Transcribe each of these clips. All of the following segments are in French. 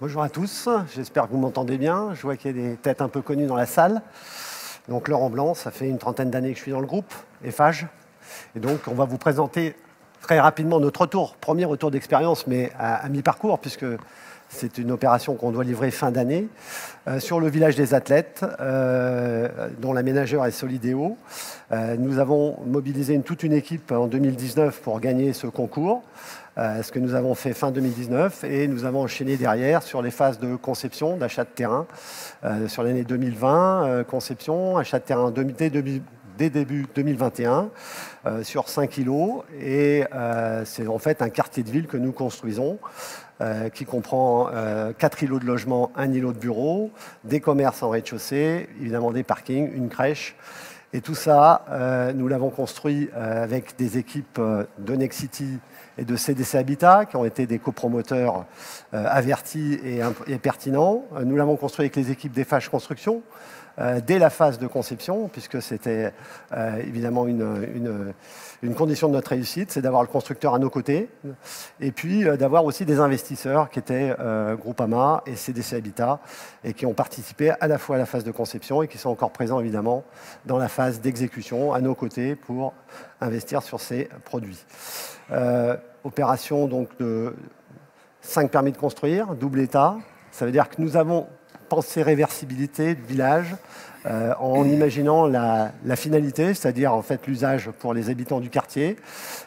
Bonjour à tous, j'espère que vous m'entendez bien. Je vois qu'il y a des têtes un peu connues dans la salle. Donc Laurent Blanc, ça fait une trentaine d'années que je suis dans le groupe, Eiffage. Et donc on va vous présenter très rapidement notre premier retour d'expérience, mais à mi-parcours, puisque c'est une opération qu'on doit livrer fin d'année, sur le village des athlètes, dont l'aménageur est Solidéo. Nous avons mobilisé toute une équipe en 2019 pour gagner ce concours. Ce que nous avons fait fin 2019 et nous avons enchaîné derrière sur les phases de conception, d'achat de terrain sur l'année 2020, conception, achat de terrain dès début 2021 sur 5 îlots et c'est en fait un quartier de ville que nous construisons qui comprend 4 îlots de logement, un îlot de bureau, des commerces en rez-de-chaussée, évidemment des parkings, une crèche. Et tout ça, nous l'avons construit avec des équipes de Nexity et de CDC Habitat, qui ont été des copromoteurs avertis et pertinents. Nous l'avons construit avec les équipes d'Eiffage Construction, dès la phase de conception, puisque c'était évidemment une condition de notre réussite, c'est d'avoir le constructeur à nos côtés, et puis d'avoir aussi des investisseurs qui étaient Groupama et CDC Habitat, et qui ont participé à la fois à la phase de conception et qui sont encore présents évidemment dans la phase d'exécution à nos côtés pour investir sur ces produits. Opération donc de 5 permis de construire, double état. Ça veut dire que nous avons pensé réversibilité du village en imaginant la finalité, c'est-à-dire en fait l'usage pour les habitants du quartier.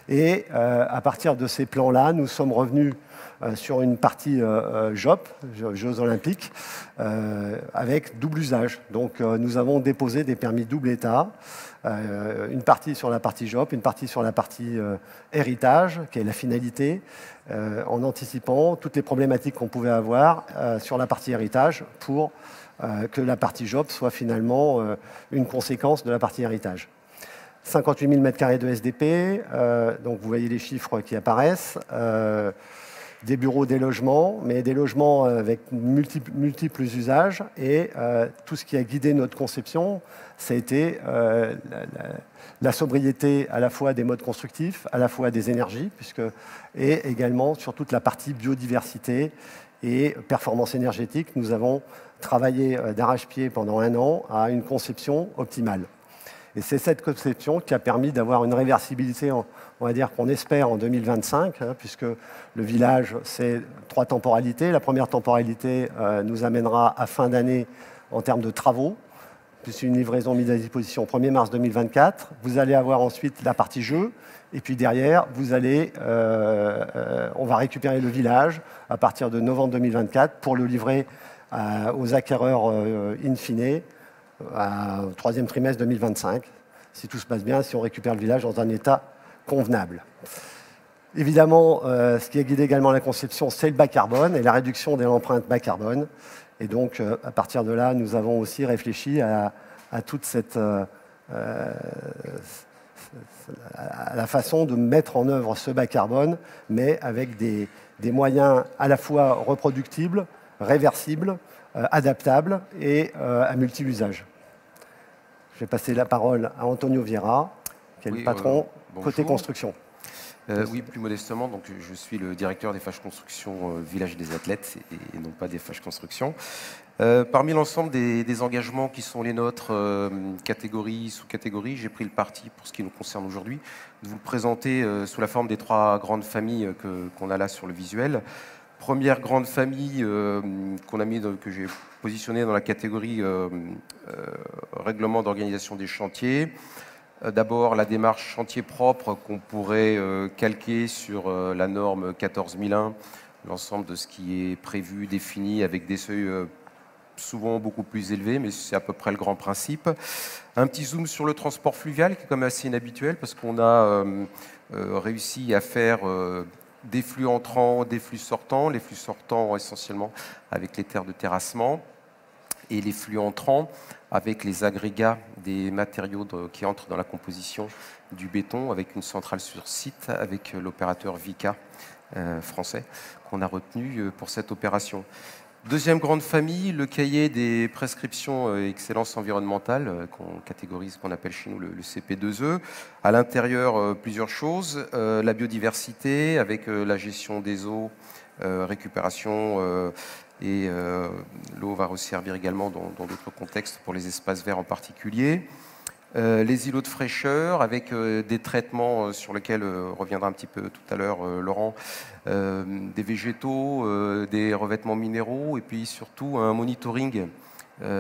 Et à partir de ces plans-là, nous sommes revenus sur une partie JOP, Jeux Olympiques, avec double usage. Donc nous avons déposé des permis double état, une partie sur la partie JOP, une partie sur la partie héritage, qui est la finalité, en anticipant toutes les problématiques qu'on pouvait avoir sur la partie héritage pour que la partie JOP soit finalement une conséquence de la partie héritage. 58 000 m² de SDP, donc vous voyez les chiffres qui apparaissent, des bureaux, des logements, mais des logements avec multiples usages. Et tout ce qui a guidé notre conception, ça a été la sobriété à la fois des modes constructifs, à la fois des énergies, et également sur toute la partie biodiversité et performance énergétique. Nous avons travaillé d'arrache-pied pendant 1 an à une conception optimale. Et c'est cette conception qui a permis d'avoir une réversibilité, on va dire qu'on espère en 2025, puisque le village, c'est 3 temporalités. La première temporalité nous amènera à fin d'année en termes de travaux, puis une livraison mise à disposition au 1er mars 2024. Vous allez avoir ensuite la partie jeu, et puis derrière, on va récupérer le village à partir de novembre 2024 pour le livrer aux acquéreurs in fine, au 3e trimestre 2025, si tout se passe bien, si on récupère le village dans un état convenable. Évidemment, ce qui a guidé également la conception, c'est le bas carbone et la réduction de l'empreinte bas carbone. Et donc, à partir de là, nous avons aussi réfléchi à toute à la façon de mettre en œuvre ce bas carbone, mais avec des moyens à la fois reproductibles, réversibles, adaptable et à multi-usage. Je vais passer la parole à Antonio Vieira, qui est le patron côté construction. Oui, plus modestement, donc je suis le directeur d'Eiffage Construction Village des Athlètes et non pas d'Eiffage Construction. Parmi l'ensemble des engagements qui sont les nôtres, catégorie, sous-catégorie, j'ai pris le parti, pour ce qui nous concerne aujourd'hui, de vous le présenter sous la forme des 3 grandes familles qu'on a là sur le visuel. Première grande famille que j'ai positionnée dans la catégorie règlement d'organisation des chantiers. D'abord, la démarche chantier propre qu'on pourrait calquer sur la norme 14001, l'ensemble de ce qui est prévu, défini, avec des seuils souvent beaucoup plus élevés, mais c'est à peu près le grand principe. Un petit zoom sur le transport fluvial, qui est quand même assez inhabituel, parce qu'on a réussi à faire des flux entrants, des flux sortants, les flux sortants essentiellement avec les terres de terrassement et les flux entrants avec les agrégats des matériaux qui entrent dans la composition du béton avec une centrale sur site avec l'opérateur Vicat français qu'on a retenu pour cette opération. Deuxième grande famille, le cahier des prescriptions excellence environnementale, qu'on catégorise, qu'on appelle chez nous le CP2E. À l'intérieur, plusieurs choses. La biodiversité avec la gestion des eaux, récupération et l'eau va resservir également dans d'autres contextes pour les espaces verts en particulier. Les îlots de fraîcheur avec des traitements sur lesquels reviendra un petit peu tout à l'heure Laurent, des végétaux, des revêtements minéraux et puis surtout un monitoring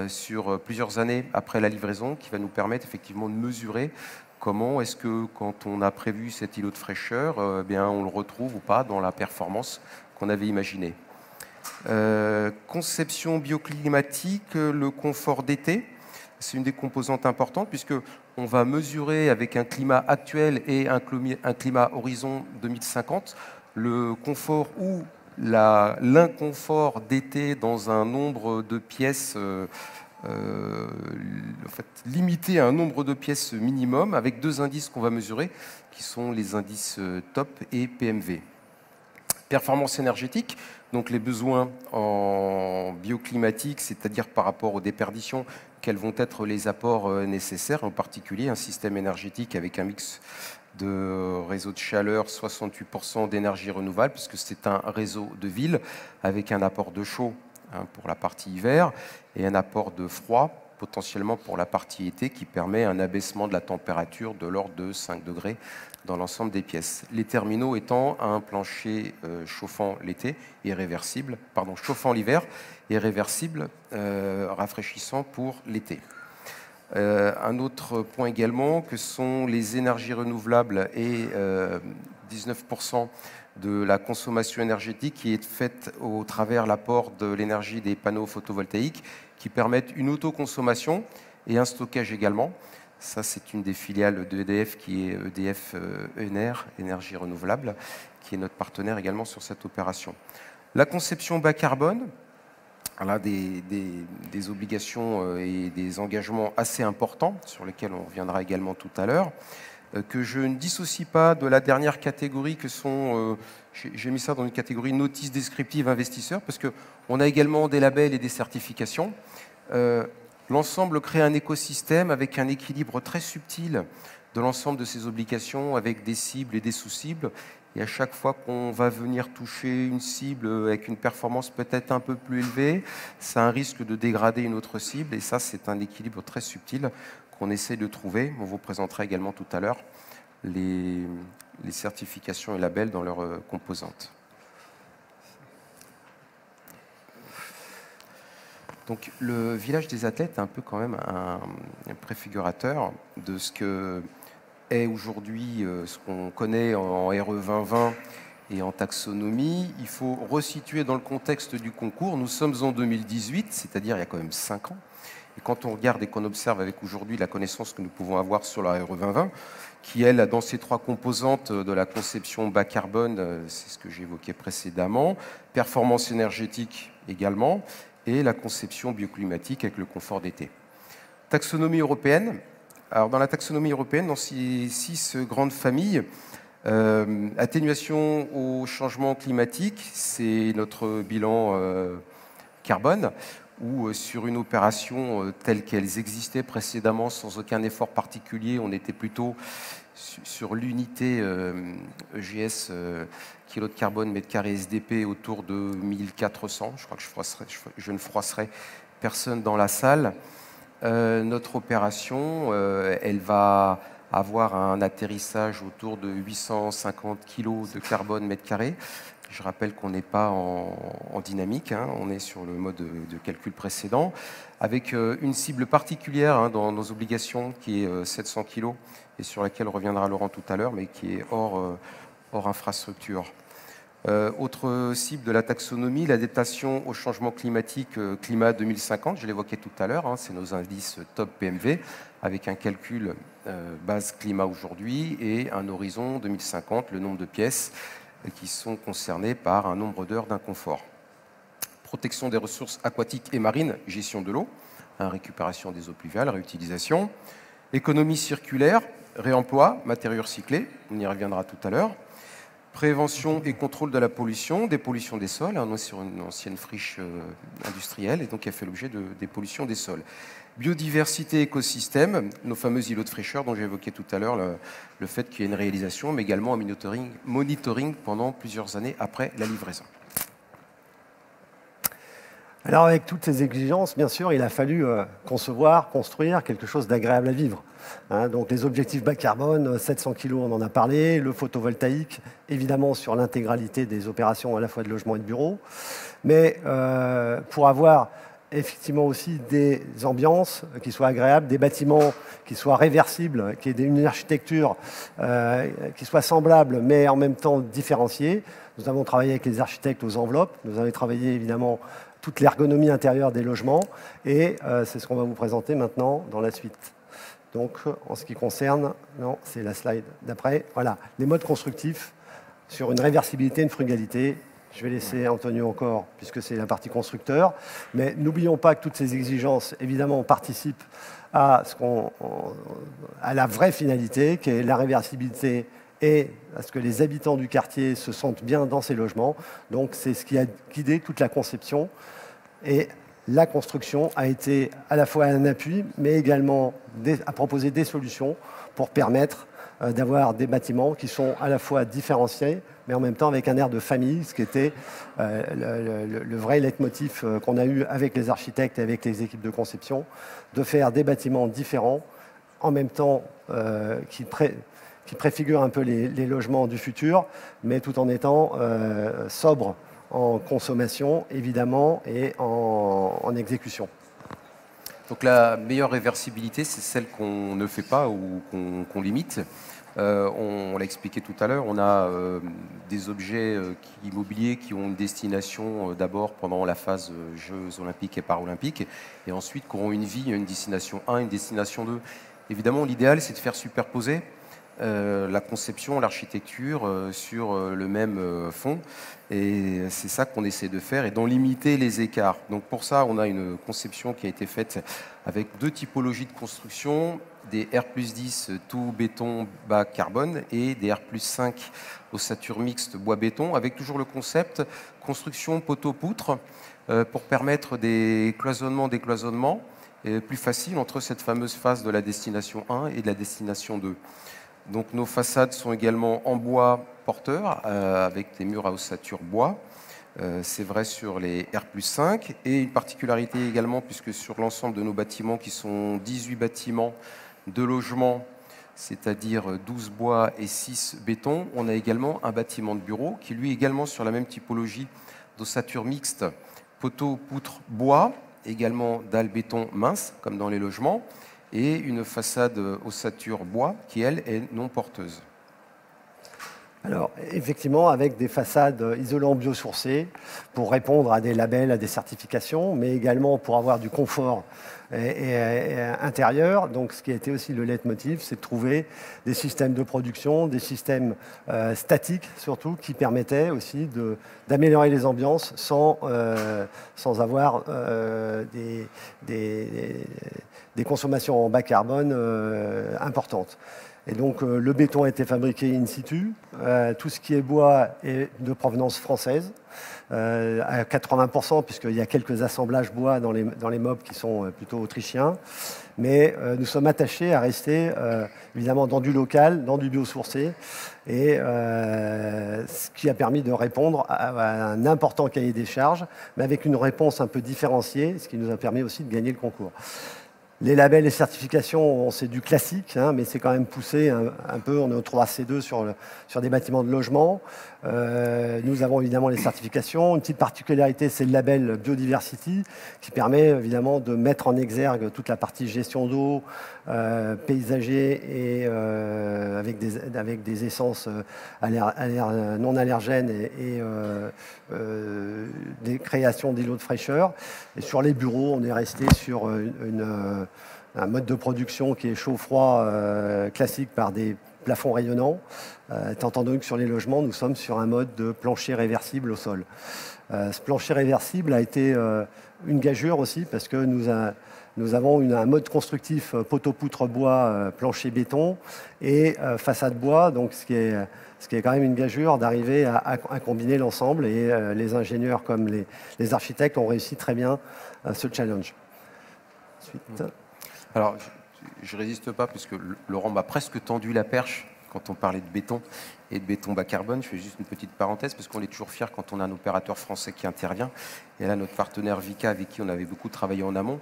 sur plusieurs années après la livraison qui va nous permettre effectivement de mesurer comment est-ce que quand on a prévu cet îlot de fraîcheur, bien, on le retrouve ou pas dans la performance qu'on avait imaginée. Conception bioclimatique, le confort d'été. C'est une des composantes importantes puisqu'on va mesurer avec un climat actuel et un climat horizon 2050 le confort ou l'inconfort d'été dans un nombre de pièces, en fait, limité à un nombre de pièces minimum avec deux indices qu'on va mesurer qui sont les indices TOP et PMV. Performance énergétique, donc les besoins en bioclimatique, c'est-à-dire par rapport aux déperditions, quels vont être les apports nécessaires, en particulier un système énergétique avec un mix de réseau de chaleur, 68% d'énergie renouvelable, puisque c'est un réseau de ville avec un apport de chaud pour la partie hiver et un apport de froid potentiellement pour la partie été qui permet un abaissement de la température de l'ordre de 5 degrés dans l'ensemble des pièces. Les terminaux étant un plancher chauffant l'été et réversible, pardon, chauffant l'hiver et réversible, rafraîchissant pour l'été. Un autre point également que sont les énergies renouvelables et 19% de la consommation énergétique qui est faite au travers l'apport de l'énergie des panneaux photovoltaïques qui permettent une autoconsommation et un stockage également. Ça, c'est une des filiales d'EDF qui est EDF ENR, Énergie Renouvelable, qui est notre partenaire également sur cette opération. La conception bas carbone, elle a des obligations et des engagements assez importants sur lesquels on reviendra également tout à l'heure, que je ne dissocie pas de la dernière catégorie que sont, j'ai mis ça dans une catégorie notice descriptive investisseur, parce qu'on a également des labels et des certifications. L'ensemble crée un écosystème avec un équilibre très subtil de l'ensemble de ces obligations avec des cibles et des sous-cibles. Et à chaque fois qu'on va venir toucher une cible avec une performance peut-être un peu plus élevée, ça a un risque de dégrader une autre cible. Et ça, c'est un équilibre très subtil qu'on essaie de trouver. On vous présentera également tout à l'heure les certifications et labels dans leurs composantes. Donc le village des athlètes est un peu quand même un préfigurateur de ce que est aujourd'hui ce qu'on connaît en RE 2020 et en taxonomie. Il faut resituer dans le contexte du concours. Nous sommes en 2018, c'est-à-dire il y a quand même 5 ans. Et quand on regarde et qu'on observe avec aujourd'hui la connaissance que nous pouvons avoir sur la RE 2020, qui, elle, dans ces 3 composantes de la conception bas carbone, c'est ce que j'évoquais précédemment, performance énergétique également, et la conception bioclimatique avec le confort d'été. Taxonomie européenne. Alors, dans la taxonomie européenne, dans ces 6 grandes familles, atténuation au changement climatique, c'est notre bilan carbone, où sur une opération telle qu'elles existaient précédemment, sans aucun effort particulier, on était plutôt sur l'unité EGS, kilo de carbone, mètre carré SDP, autour de 1400. Je crois que je ne froisserai personne dans la salle. Notre opération, elle va avoir un atterrissage autour de 850 kg de carbone mètre carré. Je rappelle qu'on n'est pas en dynamique, hein, on est sur le mode de calcul précédent, avec une cible particulière dans nos obligations qui est 700 kg et sur laquelle reviendra Laurent tout à l'heure, mais qui est hors infrastructure. Autre cible de la taxonomie, l'adaptation au changement climatique, climat 2050, je l'évoquais tout à l'heure, hein, c'est nos indices TOP PMV, avec un calcul base climat aujourd'hui et un horizon 2050, le nombre de pièces qui sont concernées par un nombre d'heures d'inconfort. Protection des ressources aquatiques et marines, gestion de l'eau, récupération des eaux pluviales, réutilisation. Économie circulaire, réemploi, matériaux recyclés, on y reviendra tout à l'heure. Prévention et contrôle de la pollution, des pollutions des sols. On est sur une ancienne friche industrielle et donc elle fait l'objet des pollutions des sols. Biodiversité, écosystème, nos fameux îlots de fraîcheur dont j'ai évoqué tout à l'heure le fait qu'il y ait une réalisation, mais également un monitoring pendant plusieurs années après la livraison. Alors avec toutes ces exigences, bien sûr, il a fallu concevoir, construire quelque chose d'agréable à vivre. Hein, donc les objectifs bas carbone, 700 kg, on en a parlé, le photovoltaïque, évidemment sur l'intégralité des opérations à la fois de logement et de bureau. Mais pour avoir effectivement aussi des ambiances qui soient agréables, des bâtiments qui soient réversibles, qui aient une architecture qui soit semblable mais en même temps différenciée. Nous avons travaillé avec les architectes aux enveloppes, nous avons travaillé évidemment toute l'ergonomie intérieure des logements et c'est ce qu'on va vous présenter maintenant dans la suite. Donc en ce qui concerne, non, c'est la slide d'après, voilà, les modes constructifs sur une réversibilité, une frugalité. Je vais laisser Antonio encore, puisque c'est la partie constructeur. Mais n'oublions pas que toutes ces exigences, évidemment, participent à la vraie finalité, qui est la réversibilité et à ce que les habitants du quartier se sentent bien dans ces logements. Donc c'est ce qui a guidé toute la conception. Et la construction a été à la fois un appui, mais également à proposer des solutions pour permettre d'avoir des bâtiments qui sont à la fois différenciés, mais en même temps avec un air de famille, ce qui était le vrai leitmotiv qu'on a eu avec les architectes et avec les équipes de conception, de faire des bâtiments différents, en même temps qui préfigurent un peu les logements du futur, mais tout en étant sobres en consommation, évidemment, et en exécution. Donc la meilleure réversibilité, c'est celle qu'on ne fait pas ou qu'on limite. On l'a expliqué tout à l'heure, on a des objets immobiliers qui ont une destination d'abord pendant la phase Jeux olympiques et paralympiques, et ensuite qui auront une vie, une destination 1, une destination 2. Évidemment, l'idéal, c'est de faire superposer la conception, l'architecture sur le même fond. Et c'est ça qu'on essaie de faire et d'en limiter les écarts. Donc pour ça, on a une conception qui a été faite avec deux typologies de construction, des R+10 tout béton bas carbone et des R+5 ossature mixte bois-béton, avec toujours le concept construction poteau-poutre pour permettre des cloisonnements, décloisonnements plus faciles entre cette fameuse phase de la destination 1 et de la destination 2. Donc nos façades sont également en bois porteur avec des murs à ossature bois. C'est vrai sur les R+5 et une particularité également puisque sur l'ensemble de nos bâtiments qui sont 18 bâtiments de logement, c'est-à-dire 12 bois et 6 béton, on a également un bâtiment de bureau qui lui est également sur la même typologie d'ossature mixte, poteau, poutre, bois, également dalle béton mince comme dans les logements, et une façade ossature bois qui, elle, est non porteuse. Alors, effectivement, avec des façades isolants biosourcées pour répondre à des labels, à des certifications, mais également pour avoir du confort et intérieur. Donc, ce qui a été aussi le leitmotiv, c'est de trouver des systèmes de production, des systèmes statiques surtout, qui permettaient aussi d'améliorer les ambiances sans avoir des consommations en bas carbone importantes. Et donc le béton a été fabriqué in situ, tout ce qui est bois est de provenance française, à 80%, puisqu'il y a quelques assemblages bois dans les meubles qui sont plutôt autrichiens. Mais nous sommes attachés à rester évidemment dans du local, dans du biosourcé, et ce qui a permis de répondre à un important cahier des charges, mais avec une réponse un peu différenciée, ce qui nous a permis aussi de gagner le concours. Les labels et certifications, c'est du classique, hein, mais c'est quand même poussé un peu. On est au 3C2 sur des bâtiments de logement. Nous avons évidemment les certifications. Une petite particularité, c'est le label Biodiversity, qui permet évidemment de mettre en exergue toute la partie gestion d'eau, paysager et avec des essences non allergènes et des créations d'îlots de fraîcheur. Et sur les bureaux, on est resté sur un mode de production qui est chaud-froid classique par des plafonds rayonnants, étant entendu que sur les logements, nous sommes sur un mode de plancher réversible au sol. Ce plancher réversible a été une gageure aussi, parce que nous avons un mode constructif poteau-poutre bois, plancher béton et façade bois, donc ce qui est quand même une gageure d'arriver à combiner l'ensemble, et les ingénieurs comme les architectes ont réussi très bien ce challenge. Ensuite. Alors, je ne résiste pas, puisque Laurent m'a presque tendu la perche quand on parlait de béton et de béton bas carbone. Je fais juste une petite parenthèse parce qu'on est toujours fiers quand on a un opérateur français qui intervient. Et là, notre partenaire Vicat, avec qui on avait beaucoup travaillé en amont,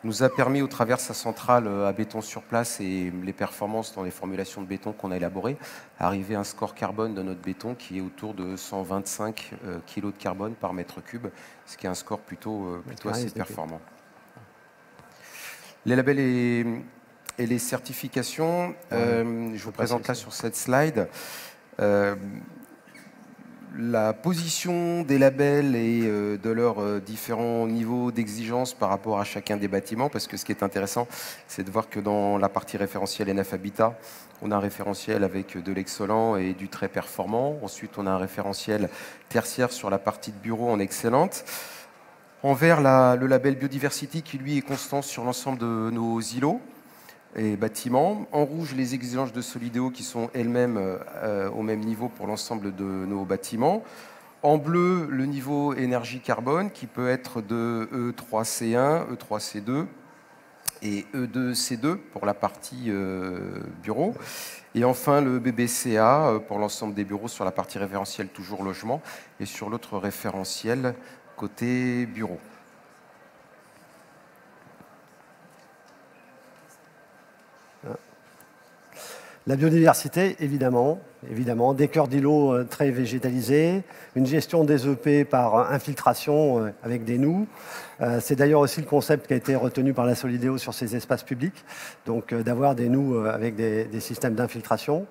nous a permis, au travers de sa centrale à béton sur place et les performances dans les formulations de béton qu'on a élaborées, arriver à un score carbone de notre béton qui est autour de 125 kg de carbone par mètre cube, ce qui est un score plutôt assez performant. Les labels et les certifications, je vous présente là sur cette slide. La position des labels et de leurs différents niveaux d'exigence par rapport à chacun des bâtiments, parce que ce qui est intéressant, c'est de voir que dans la partie référentielle NF Habitat, on a un référentiel avec de l'excellent et du très performant. Ensuite, on a un référentiel tertiaire sur la partie de bureau en excellente. En vert, le label Biodiversity qui, lui, est constant sur l'ensemble de nos îlots et bâtiments. En rouge, les exigences de Solideo qui sont elles-mêmes au même niveau pour l'ensemble de nos bâtiments. En bleu, le niveau énergie carbone qui peut être de E3C1, E3C2 et E2C2 pour la partie bureau. Et enfin, le BBCA pour l'ensemble des bureaux sur la partie référentielle toujours logement et sur l'autre référentiel côté bureau. La biodiversité, évidemment, des cœurs d'îlots très végétalisés, une gestion des EP par infiltration avec des noues. C'est d'ailleurs aussi le concept qui a été retenu par la Solideo sur ces espaces publics, donc d'avoir des noues avec des systèmes d'infiltration.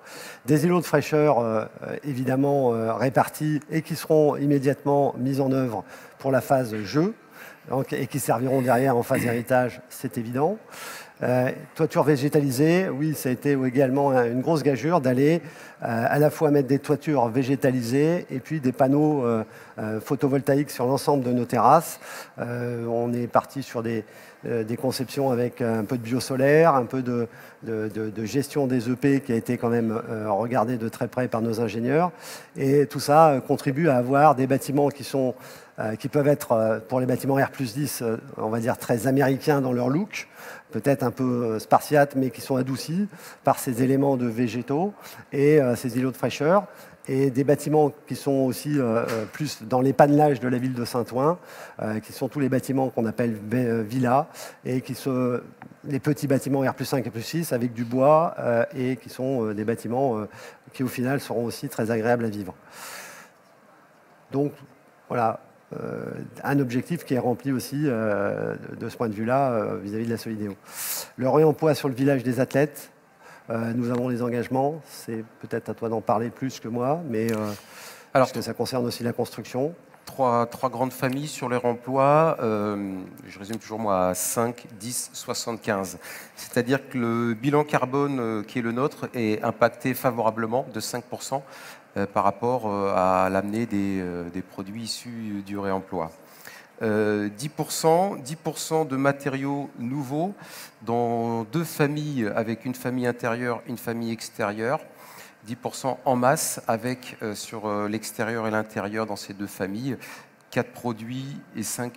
Des îlots de fraîcheur, évidemment, répartis et qui seront immédiatement mis en œuvre pour la phase jeu, donc, et qui serviront derrière en phase héritage, c'est évident. Toiture végétalisée, oui, ça a été également une grosse gageure d'aller à la fois mettre des toitures végétalisées et puis des panneaux photovoltaïques sur l'ensemble de nos terrasses. On est parti sur des conceptions avec un peu de biosolaire, un peu de gestion des EP qui a été quand même regardé de très près par nos ingénieurs. Et tout ça contribue à avoir des bâtiments qui peuvent être, pour les bâtiments R+10, on va dire très américains dans leur look, peut-être un peu spartiates, mais qui sont adoucis par ces éléments de végétaux et ces îlots de fraîcheur. Et des bâtiments qui sont aussi plus dans l'épanelage de la ville de Saint-Ouen, qui sont tous les bâtiments qu'on appelle villas, et qui sont les petits bâtiments R+5 et R+6 avec du bois, et qui sont des bâtiments qui au final seront aussi très agréables à vivre. Donc voilà, un objectif qui est rempli aussi de ce point de vue-là vis-à-vis de la Solideo. Le réemploi sur le village des athlètes, nous avons les engagements, c'est peut-être à toi d'en parler plus que moi, mais parce que ça concerne aussi la construction. Trois grandes familles sur les réemplois, je résume toujours moi à 5, 10, 75. C'est-à-dire que le bilan carbone qui est le nôtre est impacté favorablement de 5% par rapport à l'amener des produits issus du réemploi. 10% de matériaux nouveaux dans deux familles, avec une famille intérieure, une famille extérieure. 10% en masse avec sur l'extérieur et l'intérieur dans ces deux familles, 4 produits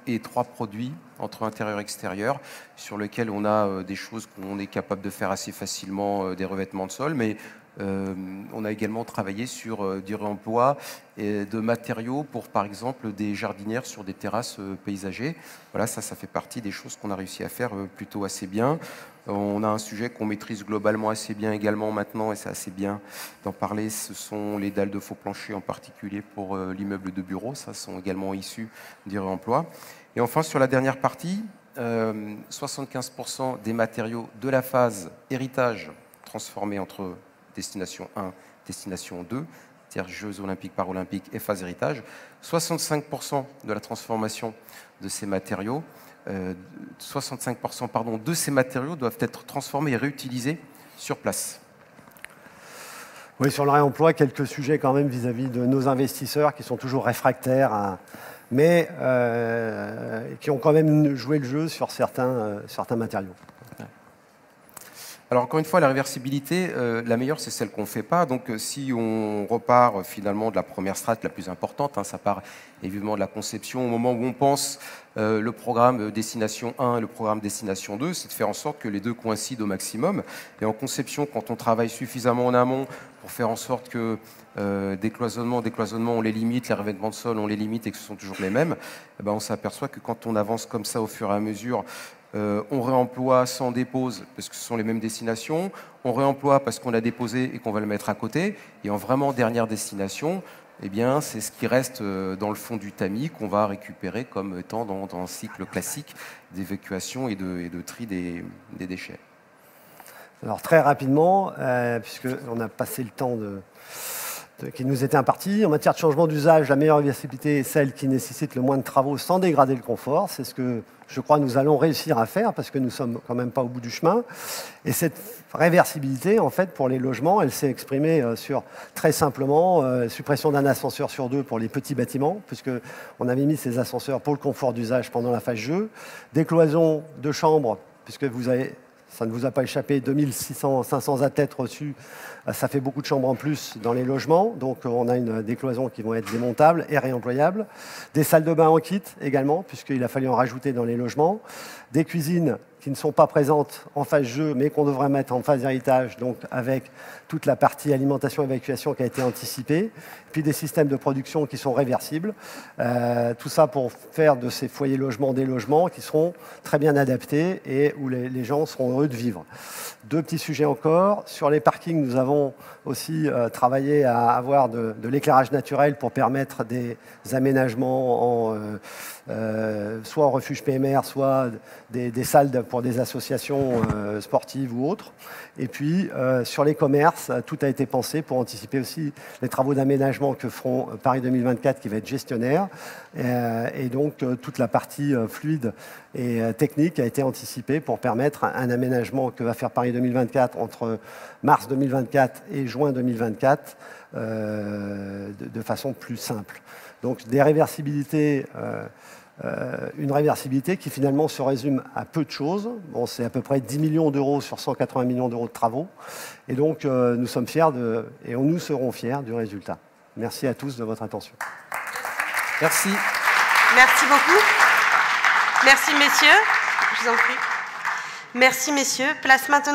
et 3 produits entre intérieur et extérieur, sur lesquels on a des choses qu'on est capable de faire assez facilement, des revêtements de sol, mais on a également travaillé sur du réemploi et de matériaux pour, par exemple, des jardinières sur des terrasses paysagées. Voilà, ça fait partie des choses qu'on a réussi à faire plutôt assez bien. On a un sujet qu'on maîtrise globalement assez bien également maintenant, et c'est assez bien d'en parler, ce sont les dalles de faux plancher, en particulier pour l'immeuble de bureau. Ça sont également issus du réemploi. Et enfin, sur la dernière partie, 75% des matériaux de la phase héritage transformés entre destination 1, destination 2, c'est-à-dire Jeux olympiques, paralympiques et phase héritage. 65% de la transformation de ces matériaux, 65% pardon, de ces matériaux doivent être transformés et réutilisés sur place. Oui, sur le réemploi, quelques sujets quand même vis-à-vis de nos investisseurs qui sont toujours réfractaires, mais qui ont quand même joué le jeu sur certains matériaux. Alors encore une fois, la réversibilité, la meilleure, c'est celle qu'on ne fait pas. Donc si on repart finalement de la première strate la plus importante, hein, ça part évidemment de la conception, au moment où on pense le programme destination 1 et le programme destination 2, c'est de faire en sorte que les deux coïncident au maximum. Et en conception, quand on travaille suffisamment en amont pour faire en sorte que décloisonnement, on les limite, les revêtements de sol, on les limite et que ce sont toujours les mêmes, eh ben, on s'aperçoit que quand on avance comme ça au fur et à mesure, on réemploie sans dépose parce que ce sont les mêmes destinations, on réemploie parce qu'on a déposé et qu'on va le mettre à côté, et en vraiment dernière destination, eh bien, c'est ce qui reste dans le fond du tamis qu'on va récupérer comme étant dans un cycle classique d'évacuation et de tri des déchets. Alors très rapidement, puisqu'on a passé le temps qui nous était imparti, en matière de changement d'usage, la meilleure réversibilité est celle qui nécessite le moins de travaux sans dégrader le confort. C'est ce que je crois nous allons réussir à faire parce que nous ne sommes quand même pas au bout du chemin. Et cette réversibilité, en fait, pour les logements, elle s'est exprimée sur, très simplement, suppression d'un ascenseur sur 2 pour les petits bâtiments, puisqu'on avait mis ces ascenseurs pour le confort d'usage pendant la phase jeu, décloison de chambres, puisque ça ne vous a pas échappé, 500 athlètes reçus, ça fait beaucoup de chambres en plus dans les logements, donc on a des cloisons qui vont être démontables et réemployables. Des salles de bain en kit également, puisqu'il a fallu en rajouter dans les logements. Des cuisines qui ne sont pas présentes en phase jeu, mais qu'on devrait mettre en phase héritage, donc avec toute la partie alimentation-évacuation qui a été anticipée, puis des systèmes de production qui sont réversibles. Tout ça pour faire de ces foyers logements des logements qui seront très bien adaptés et où les gens seront heureux de vivre. 2 petits sujets encore. Sur les parkings, nous avons aussi travaillé à avoir de l'éclairage naturel pour permettre des aménagements soit en refuge PMR, soit des salles pour des associations sportives ou autres. Et puis, sur les commerces, tout a été pensé pour anticiper aussi les travaux d'aménagement que feront Paris 2024, qui va être gestionnaire. Et donc, toute la partie fluide et technique a été anticipée pour permettre un aménagement que va faire Paris 2024 entre mars 2024 et juin 2024 de façon plus simple. Donc, des réversibilités... une réversibilité qui finalement se résume à peu de choses. Bon, c'est à peu près 10 millions d'euros sur 180 millions d'euros de travaux. Et donc, nous sommes fiers et nous serons fiers du résultat. Merci à tous de votre attention. Merci. Merci beaucoup. Merci, messieurs. Je vous en prie. Merci, messieurs. Place maintenant